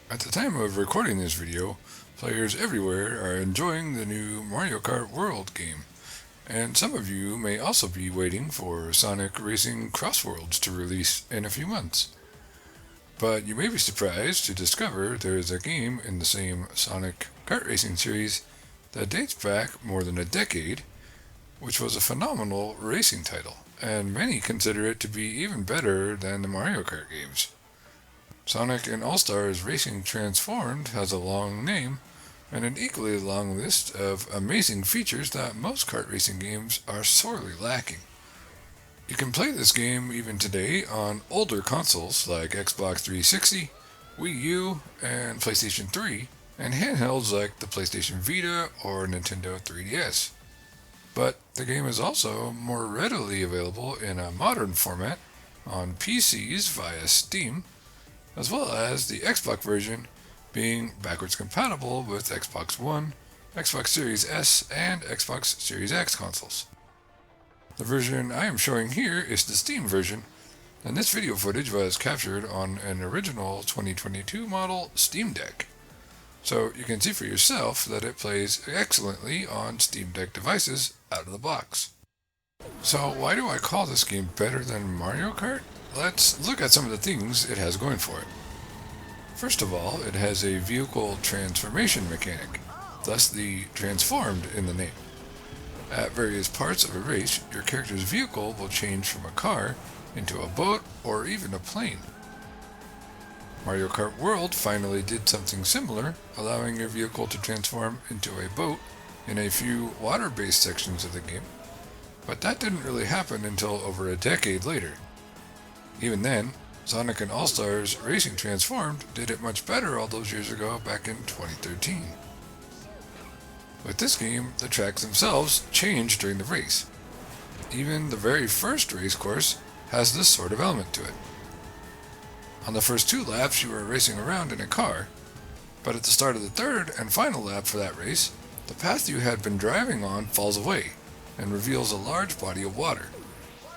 At the time of recording this video, players everywhere are enjoying the new Mario Kart World game, and some of you may also be waiting for Sonic Racing Cross Worlds to release in a few months. But you may be surprised to discover there is a game in the same Sonic Kart Racing series that dates back more than a decade, which was a phenomenal racing title, and many consider it to be even better than the Mario Kart games. Sonic and All-Stars Racing Transformed has a long name and an equally long list of amazing features that most kart racing games are sorely lacking. You can play this game even today on older consoles like Xbox 360, Wii U, and PlayStation 3, and handhelds like the PlayStation Vita or Nintendo 3DS. But the game is also more readily available in a modern format on PCs via Steam, as well as the Xbox version being backwards compatible with Xbox One, Xbox Series S, and Xbox Series X consoles. The version I am showing here is the Steam version, and this video footage was captured on an original 2022 model Steam Deck. So you can see for yourself that it plays excellently on Steam Deck devices out of the box. So why do I call this game better than Mario Kart? Let's look at some of the things it has going for it. First of all, it has a vehicle transformation mechanic, thus the transformed in the name. At various parts of a race, your character's vehicle will change from a car into a boat or even a plane. Mario Kart World finally did something similar, allowing your vehicle to transform into a boat in a few water-based sections of the game, but that didn't really happen until over a decade later. Even then, Sonic and All-Stars Racing Transformed did it much better all those years ago back in 2013. With this game, the tracks themselves change during the race. Even the very first race course has this sort of element to it. On the first 2 laps you are racing around in a car, but at the start of the third and final lap for that race, the path you had been driving on falls away and reveals a large body of water.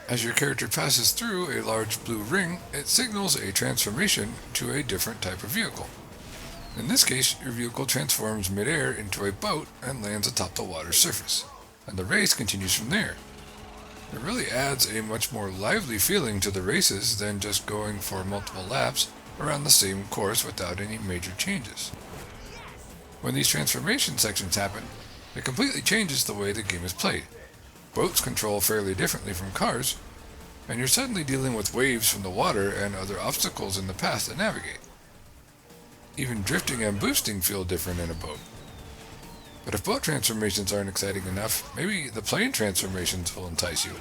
As your character passes through a large blue ring, it signals a transformation to a different type of vehicle. In this case, your vehicle transforms midair into a boat and lands atop the water's surface, and the race continues from there. It really adds a much more lively feeling to the races than just going for multiple laps around the same course without any major changes. When these transformation sections happen, it completely changes the way the game is played. Boats control fairly differently from cars, and you're suddenly dealing with waves from the water and other obstacles in the path to navigate. Even drifting and boosting feel different in a boat. But if boat transformations aren't exciting enough, maybe the plane transformations will entice you.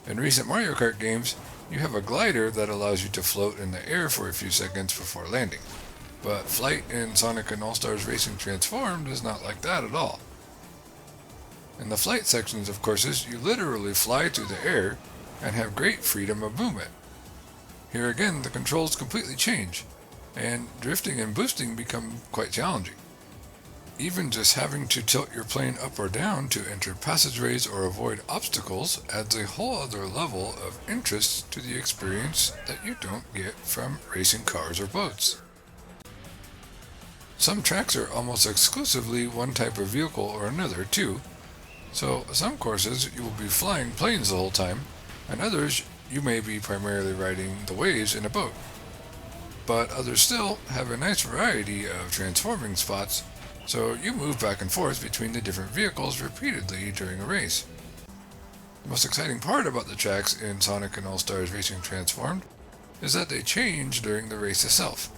In recent Mario Kart games, you have a glider that allows you to float in the air for a few seconds before landing. But flight in Sonic and All-Stars Racing Transformed is not like that at all. In the flight sections of courses, you literally fly through the air and have great freedom of movement. Here again, the controls completely change, and drifting and boosting become quite challenging. Even just having to tilt your plane up or down to enter passageways or avoid obstacles adds a whole other level of interest to the experience that you don't get from racing cars or boats. Some tracks are almost exclusively one type of vehicle or another too, so some courses you will be flying planes the whole time, and others you may be primarily riding the waves in a boat. But others still have a nice variety of transforming spots, so you move back and forth between the different vehicles repeatedly during a race. The most exciting part about the tracks in Sonic and All-Stars Racing Transformed is that they change during the race itself.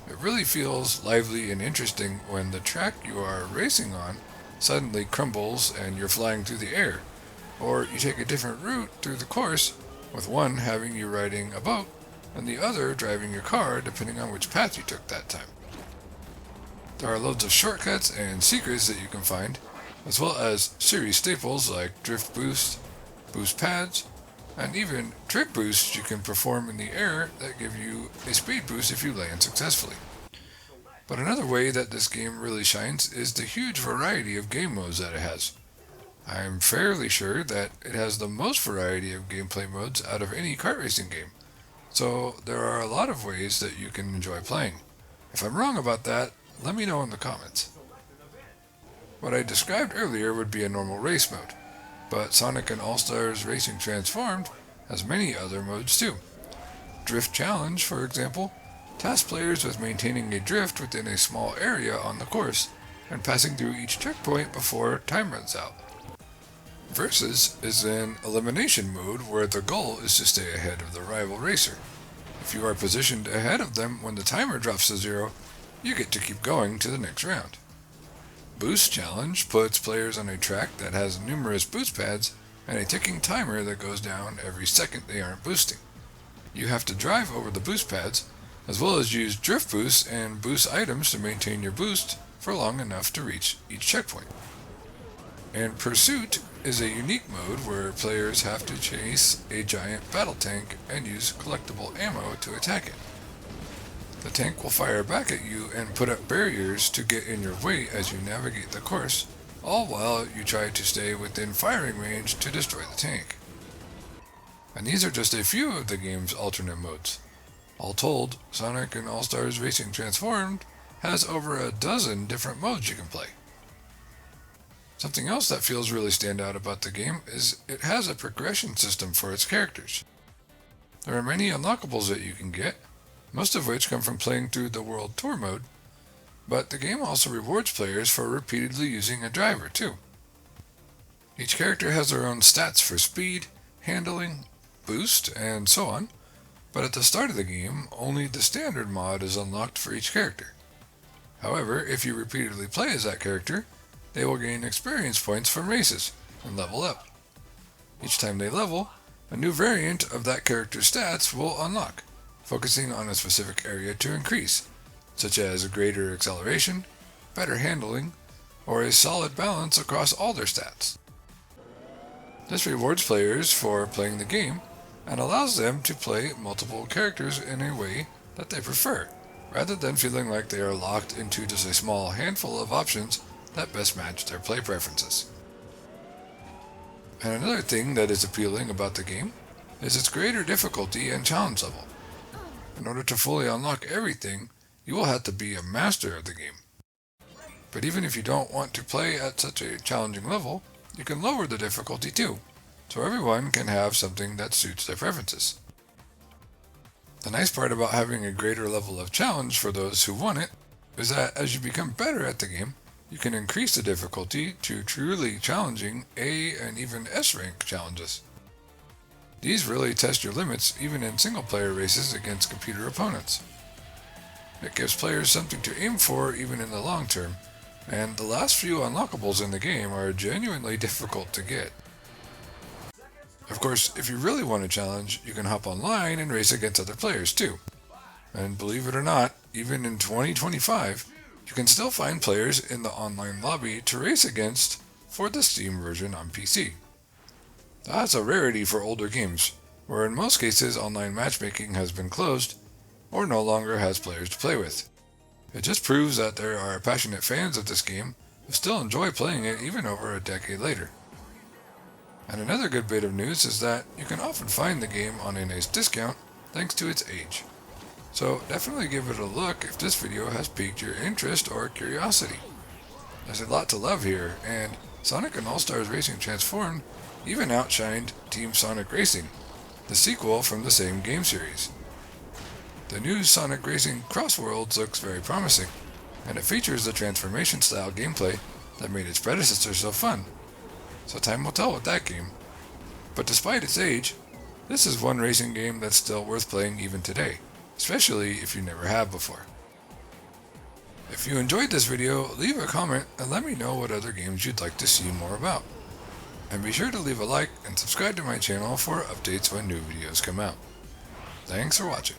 It really feels lively and interesting when the track you are racing on suddenly crumbles and you're flying through the air, or you take a different route through the course, with one having you riding a boat and the other driving your car depending on which path you took that time. There are loads of shortcuts and secrets that you can find, as well as series staples like drift boost, boost pads, and even trick boosts you can perform in the air that give you a speed boost if you land successfully. But another way that this game really shines is the huge variety of game modes that it has. I am fairly sure that it has the most variety of gameplay modes out of any kart racing game, so there are a lot of ways that you can enjoy playing. If I'm wrong about that, let me know in the comments. What I described earlier would be a normal race mode, but Sonic and All-Stars Racing Transformed has many other modes too. Drift Challenge, for example, tasks players with maintaining a drift within a small area on the course and passing through each checkpoint before time runs out. Versus is an elimination mode where the goal is to stay ahead of the rival racer. If you are positioned ahead of them when the timer drops to 0, you get to keep going to the next round. Boost Challenge puts players on a track that has numerous boost pads and a ticking timer that goes down every second they aren't boosting. You have to drive over the boost pads, as well as use drift boosts and boost items to maintain your boost for long enough to reach each checkpoint. And Pursuit is a unique mode where players have to chase a giant battle tank and use collectible ammo to attack it. The tank will fire back at you and put up barriers to get in your way as you navigate the course, all while you try to stay within firing range to destroy the tank. And these are just a few of the game's alternate modes. All told, Sonic and All-Stars Racing Transformed has over a dozen different modes you can play. Something else that feels really standout about the game is it has a progression system for its characters. There are many unlockables that you can get, most of which come from playing through the World Tour mode, but the game also rewards players for repeatedly using a driver too. Each character has their own stats for speed, handling, boost, and so on, but at the start of the game, only the standard mod is unlocked for each character. However, if you repeatedly play as that character, they will gain experience points from races and level up. Each time they level, a new variant of that character's stats will unlock, focusing on a specific area to increase, such as greater acceleration, better handling, or a solid balance across all their stats. This rewards players for playing the game and allows them to play multiple characters in a way that they prefer, rather than feeling like they are locked into just a small handful of options that best match their play preferences. And another thing that is appealing about the game is its greater difficulty and challenge level. In order to fully unlock everything, you will have to be a master of the game. But even if you don't want to play at such a challenging level, you can lower the difficulty too, so everyone can have something that suits their preferences. The nice part about having a greater level of challenge for those who want it is that as you become better at the game, you can increase the difficulty to truly challenging A and even S rank challenges. These really test your limits even in single-player races against computer opponents. It gives players something to aim for even in the long term, and the last few unlockables in the game are genuinely difficult to get. Of course, if you really want a challenge, you can hop online and race against other players too. And believe it or not, even in 2025, you can still find players in the online lobby to race against for the Steam version on PC. That's a rarity for older games, where in most cases online matchmaking has been closed or no longer has players to play with. It just proves that there are passionate fans of this game who still enjoy playing it even over a decade later. And another good bit of news is that you can often find the game on a nice discount thanks to its age. So definitely give it a look if this video has piqued your interest or curiosity. There's a lot to love here, and Sonic and All-Stars Racing Transformed even outshined Team Sonic Racing, the sequel from the same game series. The new Sonic Racing Crossworlds looks very promising, and it features the transformation-style gameplay that made its predecessor so fun. So time will tell with that game. But despite its age, this is one racing game that's still worth playing even today, especially if you never have before. If you enjoyed this video, leave a comment and let me know what other games you'd like to see more about. And be sure to leave a like and subscribe to my channel for updates when new videos come out. Thanks for watching.